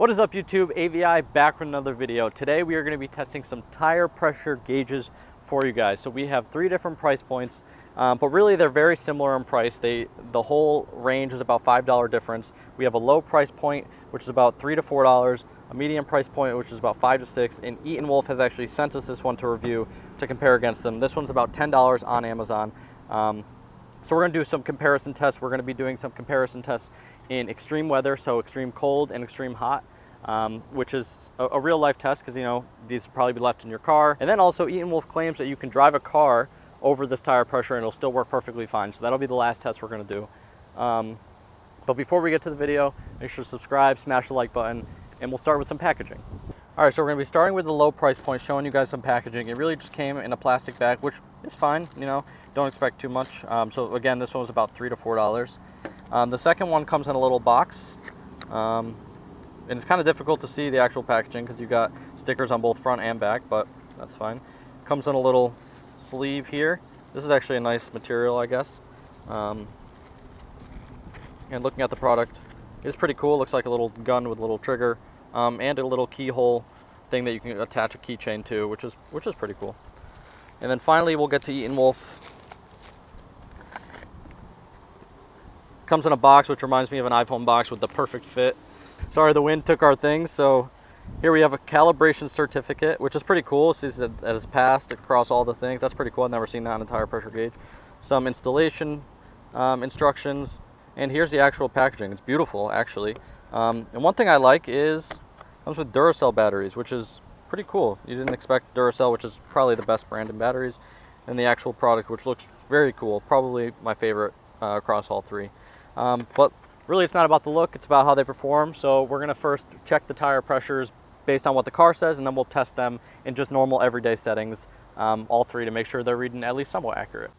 What is up, YouTube? AVI back with another video. Today we are going to be testing some tire pressure gauges for you guys. So we have 3 different price points, but really they're very similar in price. The whole range is about $5 difference. We have a low price point, which is about $3 to $4, a medium price point, which is about $5 to $6, and ETENWOLF has actually sent us this one to review to compare against them. This one's about $10 on Amazon. So we're going to do some comparison tests. We're going to be doing some comparison tests in extreme weather, so extreme cold and extreme hot, which is a real life test because, you know, these will probably be left in your car. And then also ETENWOLF claims that you can drive a car over this tire pressure and it'll still work perfectly fine. So that'll be the last test we're going to do. But before we get to the video, make sure to subscribe, smash the like button, and we'll start with some packaging. All right, so we're going to be starting with the low price point, showing you guys some packaging. It really just came in a plastic bag, which is fine, you know, don't expect too much. So again, this one was about $3 to $4. The second one comes in a little box, and it's kind of difficult to see the actual packaging because you got stickers on both front and back, but that's fine. Comes in a little sleeve here. This is actually a nice material, I guess. And looking at the product, it's pretty cool. It looks like a little gun with a little trigger. And a little keyhole thing that you can attach a keychain to, which is pretty cool. And then finally, we'll get to ETENWOLF. Comes in a box, which reminds me of an iPhone box with the perfect fit. Sorry, the wind took our things. So here we have a calibration certificate, which is pretty cool. It says that it's passed across all the things. That's pretty cool. I've never seen that on a tire pressure gauge. Some installation instructions, and here's the actual packaging. It's beautiful, actually. And one thing I like is it comes with Duracell batteries, which is pretty cool. You didn't expect Duracell, which is probably the best brand in batteries, and the actual product, which looks very cool. Probably my favorite across all 3. But really, it's not about the look, it's about how they perform. So we're going to first check the tire pressures based on what the car says, and then we'll test them in just normal everyday settings, all 3, to make sure they're reading at least somewhat accurate.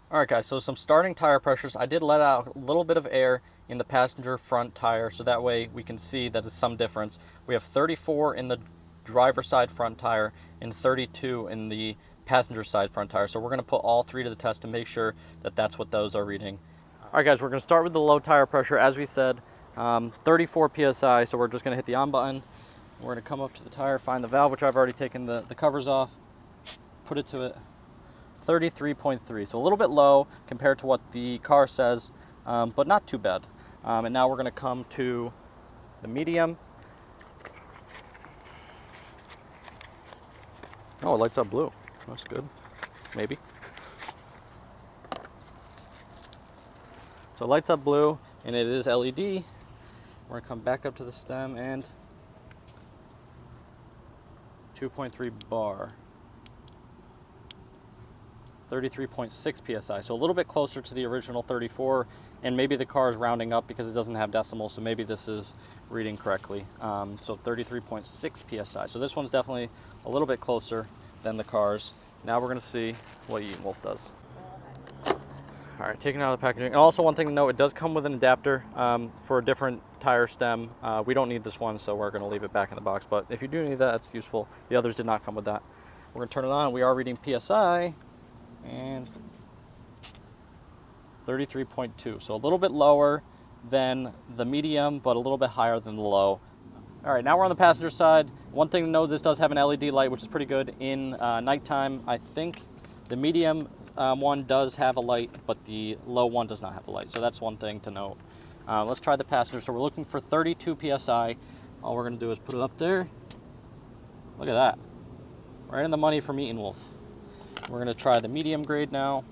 All right, guys, so some starting tire pressures. I did let out a little bit of air in the passenger front tire, so that way we can see that it's some difference. We have 34 in the driver's side front tire and 32 in the passenger side front tire. So we're going to put all 3 to the test to make sure that that's what those are reading. All right, guys, we're going to start with the low tire pressure. As we said, 34 PSI, so we're just going to hit the on button. We're going to come up to the tire, find the valve, which I've already taken the covers off, put it to it. 33.3, so a little bit low compared to what the car says, but not too bad. And now we're going to come to the medium. Oh, it lights up blue. That's good. Maybe. So it lights up blue, and it is LED. We're going to come back up to the stem and 2.3 bar. 33.6 PSI, so a little bit closer to the original 34, and maybe the car is rounding up because it doesn't have decimals, so maybe this is reading correctly. So 33.6 PSI, so this one's definitely a little bit closer than the cars. Now we're going to see what ETENWOLF does. All right, taking out of the packaging. And also, one thing to note, it does come with an adapter for a different tire stem. We don't need this one, so we're going to leave it back in the box, but if you do need that, that's useful. The others did not come with that. We're going to turn it on. We are reading PSI. And 33.2, so a little bit lower than the medium, but a little bit higher than the low. All right, now we're on the passenger side. One thing to know, this does have an LED light, which is pretty good in nighttime. I think the medium one does have a light, but the low one does not have a light, so that's one thing to note. Let's try the passenger. So we're looking for 32 PSI. All we're gonna do is put it up there. Look at that, right in the money from ETENWOLF. We're going to try the medium grade now.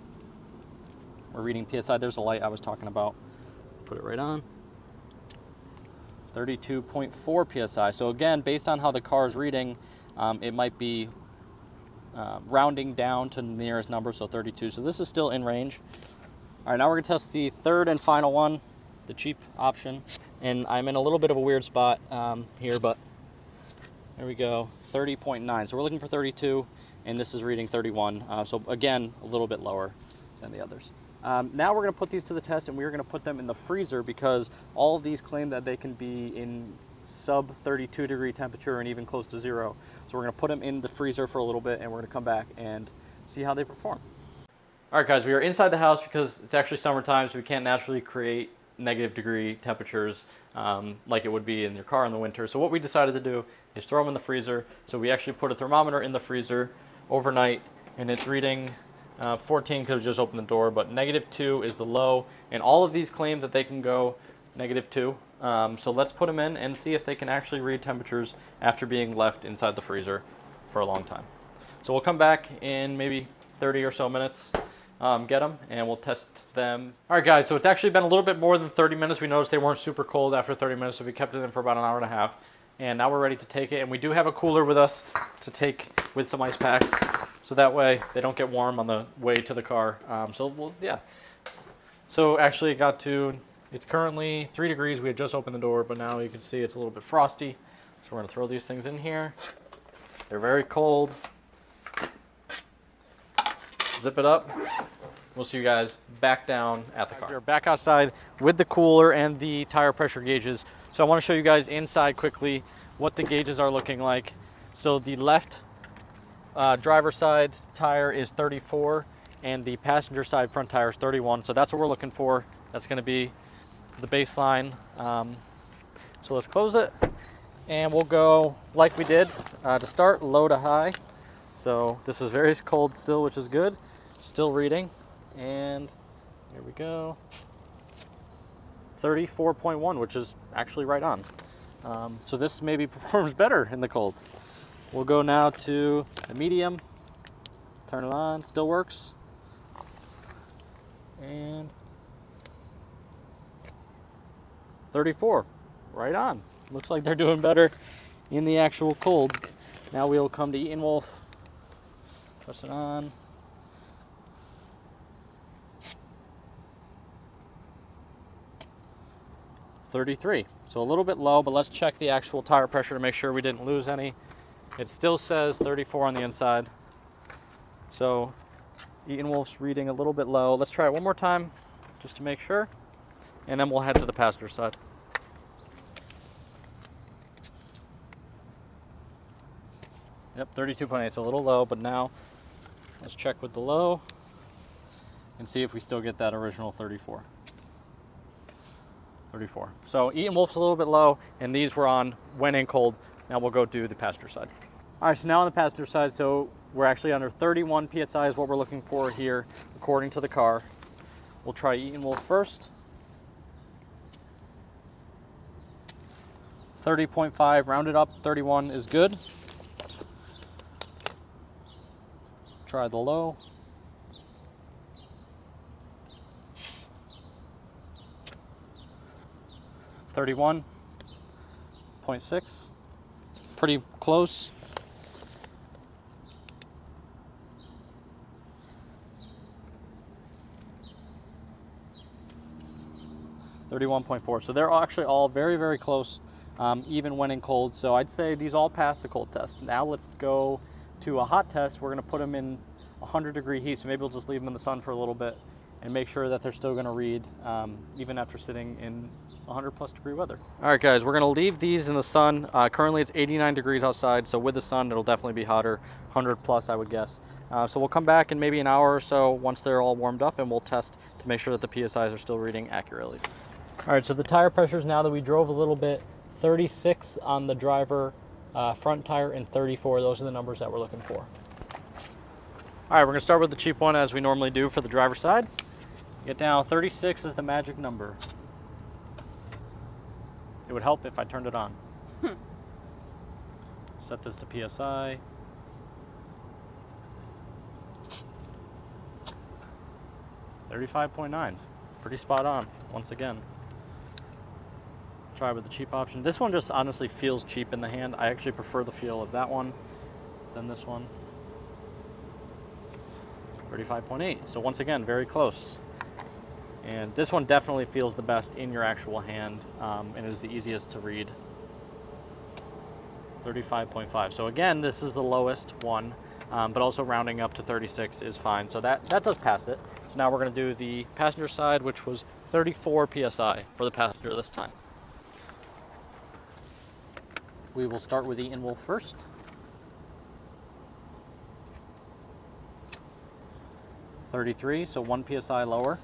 We're reading PSI. There's the light I was talking about. Put it right on. 32.4 PSI. So again, based on how the car is reading, it might be rounding down to the nearest number, so 32. So this is still in range. All right, now we're going to test the third and final one, the cheap option. And I'm in a little bit of a weird spot here, but there we go, 30.9. So we're looking for 32. And this is reading 31, so again, a little bit lower than the others. Now we're going to put these to the test, and we're going to put them in the freezer because all of these claim that they can be in sub 32 degree temperature and even close to 0. So we're going to put them in the freezer for a little bit, and we're going to come back and see how they perform. All right, guys, we are inside the house because it's actually summertime, so we can't naturally create negative degree temperatures like it would be in your car in the winter. So what we decided to do is throw them in the freezer. So we actually put a thermometer in the freezer overnight, and it's reading 14 because we just opened the door, but -2 is the low, and all of these claim that they can go -2. So let's put them in and see if they can actually read temperatures after being left inside the freezer for a long time. So we'll come back in maybe 30 or so minutes, get them, and we'll test them. All right, guys, so it's actually been a little bit more than 30 minutes. We noticed they weren't super cold after 30 minutes, so we kept it in for about an hour and a half. And now we're ready to take it, and we do have a cooler with us to take with some ice packs, so that way they don't get warm on the way to the car. Yeah. So actually it got to, it's currently 3 degrees. We had just opened the door, but now you can see it's a little bit frosty. So we're gonna throw these things in here. They're very cold. Zip it up. We'll see you guys back down at the car. We're back outside with the cooler and the tire pressure gauges. So I want to show you guys inside quickly what the gauges are looking like. So the left driver's side tire is 34 and the passenger side front tire is 31. So that's what we're looking for. That's going to be the baseline. So let's close it and we'll go like we did to start, low to high. So this is very cold still, which is good. Still reading, and here we go. 34.1, which is actually right on. So this maybe performs better in the cold. We'll go now to the medium. Turn it on, still works. And 34, right on. Looks like they're doing better in the actual cold. Now we'll come to ETENWOLF. Press it on. 33. So a little bit low, but let's check the actual tire pressure to make sure we didn't lose any. It still says 34 on the inside. So ETENWOLF's reading a little bit low. Let's try it one more time just to make sure, and then we'll head to the passenger side. Yep, 32.8, so a little low, but now let's check with the low and see if we still get that original 34. 34. So ETENWOLF's a little bit low, and these were on when in cold. Now we'll go do the passenger side. All right, so now on the passenger side, so we're actually under 31 PSI is what we're looking for here, according to the car. We'll try ETENWOLF first. 30.5, rounded up, 31 is good. Try the low. 31.6, pretty close. 31.4. So they're actually all very, very close, even when in cold. So I'd say these all passed the cold test. Now let's go to a hot test. We're going to put them in 100-degree heat. So maybe we'll just leave them in the sun for a little bit and make sure that they're still going to read, even after sitting in 100+ degree weather. All right, guys, we're going to leave these in the sun. Currently it's 89 degrees outside, so with the sun it'll definitely be hotter, 100+, I would guess. So we'll come back in maybe an hour or so once they're all warmed up, and we'll test to make sure that the PSIs are still reading accurately. All right, so the tire pressures, now that we drove a little bit, 36 on the driver front tire and 34. Those are the numbers that we're looking for. All right, we're going to start with the cheap one as we normally do for the driver's side. Get down, 36 is the magic number. It would help if I turned it on. Set this to PSI. $35.9, pretty spot on, once again. Try with the cheap option. This one just honestly feels cheap in the hand. I actually prefer the feel of that one than this one. 35.8, so once again, very close. And this one definitely feels the best in your actual hand, and is the easiest to read. 35.5. So again, this is the lowest one, but also rounding up to 36 is fine. So that does pass it. So now we're going to do the passenger side, which was 34 PSI for the passenger this time. We will start with the ETENWOLF first. 33, so 1 PSI lower.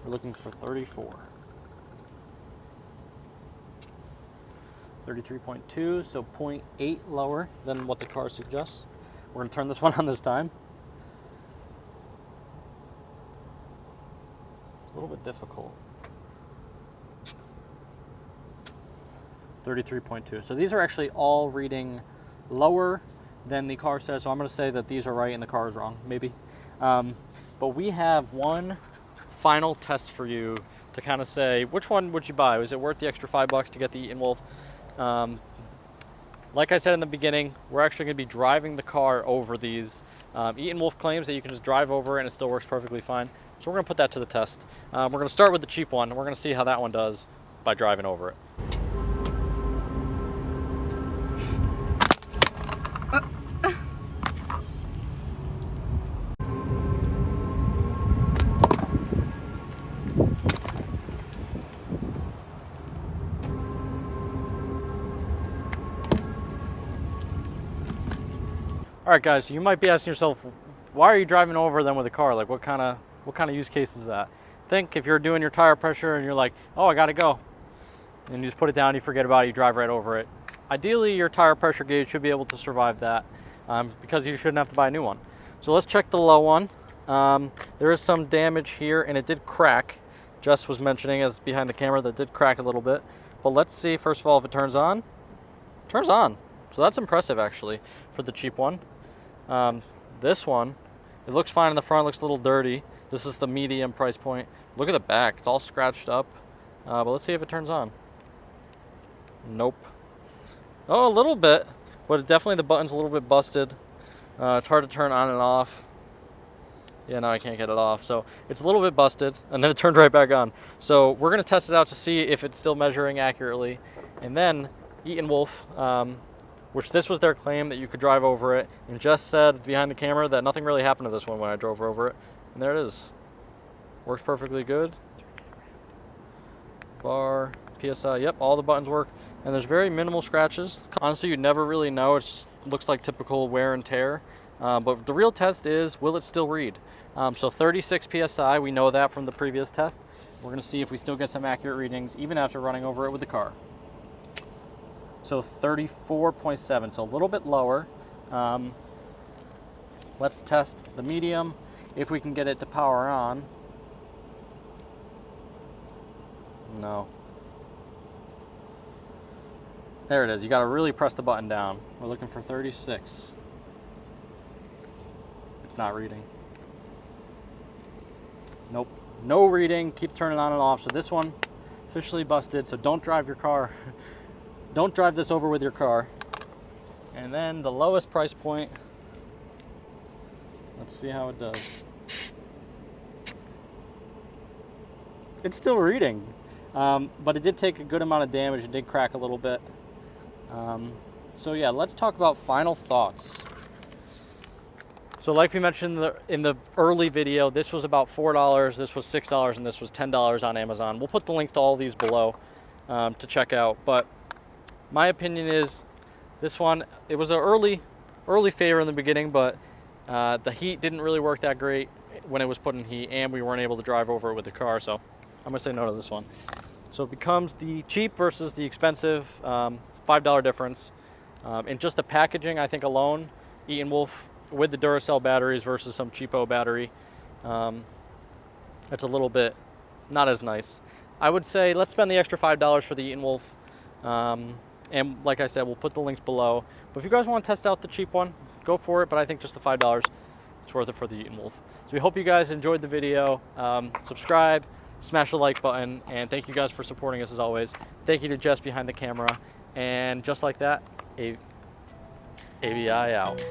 We're looking for 34. 33.2, so 0.8 lower than what the car suggests. We're going to turn this one on this time. It's a little bit difficult. 33.2. So these are actually all reading lower than the car says. So I'm going to say that these are right and the car is wrong, maybe. But we have one final test for you to kind of say, which one would you buy? Was it worth the extra $5 to get the ETENWOLF? Like I said in the beginning, we're actually going to be driving the car over these. ETENWOLF claims that you can just drive over it and it still works perfectly fine. So we're going to put that to the test. We're going to start with the cheap one. And we're going to see how that one does by driving over it. All right, guys, so you might be asking yourself, why are you driving over them with a car? Like, what kind of use case is that? Think if you're doing your tire pressure and you're like, oh, I gotta go, and you just put it down, you forget about it, you drive right over it. Ideally, your tire pressure gauge should be able to survive that, because you shouldn't have to buy a new one. So let's check the low one. There is some damage here, and it did crack. Jess was mentioning as behind the camera that it did crack a little bit. But let's see, first of all, if it turns on. It turns on. So that's impressive, actually, for the cheap one. This one, it looks fine in the front, looks a little dirty. This is the medium price point. Look at the back, it's all scratched up. But let's see if it turns on. Nope. Oh, a little bit, but definitely the button's a little bit busted. It's hard to turn on and off. Yeah, no, I can't get it off. So it's a little bit busted, and then it turned right back on. So we're gonna test it out to see if it's still measuring accurately. And then ETENWOLF, which this was their claim that you could drive over it, and just said behind the camera that nothing really happened to this one when I drove over it. And there it is. Works perfectly good. Bar, PSI, yep, all the buttons work. And there's very minimal scratches. Honestly, you never really know. It just looks like typical wear and tear. But the real test is, will it still read? So 36 PSI, we know that from the previous test. We're gonna see if we still get some accurate readings, even after running over it with the car. So 34.7, so a little bit lower. Let's test the medium, if we can get it to power on. No. There it is, you gotta really press the button down. We're looking for 36. It's not reading. Nope, no reading, keeps turning on and off. So this one, officially busted, so don't drive your car. Don't drive this over with your car. And then the lowest price point, let's see how it does. It's still reading, but it did take a good amount of damage. It did crack a little bit. So yeah, let's talk about final thoughts. So like we mentioned in the early video, this was about $4, this was $6, and this was $10 on Amazon. We'll put the links to all these below to check out. But my opinion is this one, it was an early favor in the beginning, but the heat didn't really work that great when it was put in heat, and we weren't able to drive over it with the car, so I'm gonna say no to this one. So it becomes the cheap versus the expensive, $5 difference. And just the packaging, I think alone, ETENWOLF with the Duracell batteries versus some cheapo battery, it's a little bit not as nice. I would say let's spend the extra $5 for the ETENWOLF. And like I said, we'll put the links below. But if you guys want to test out the cheap one, go for it. But I think just the $5, it's worth it for the ETENWOLF. So we hope you guys enjoyed the video. Subscribe, smash the like button, and thank you guys for supporting us as always. Thank you to Jess behind the camera. And just like that, ABI out.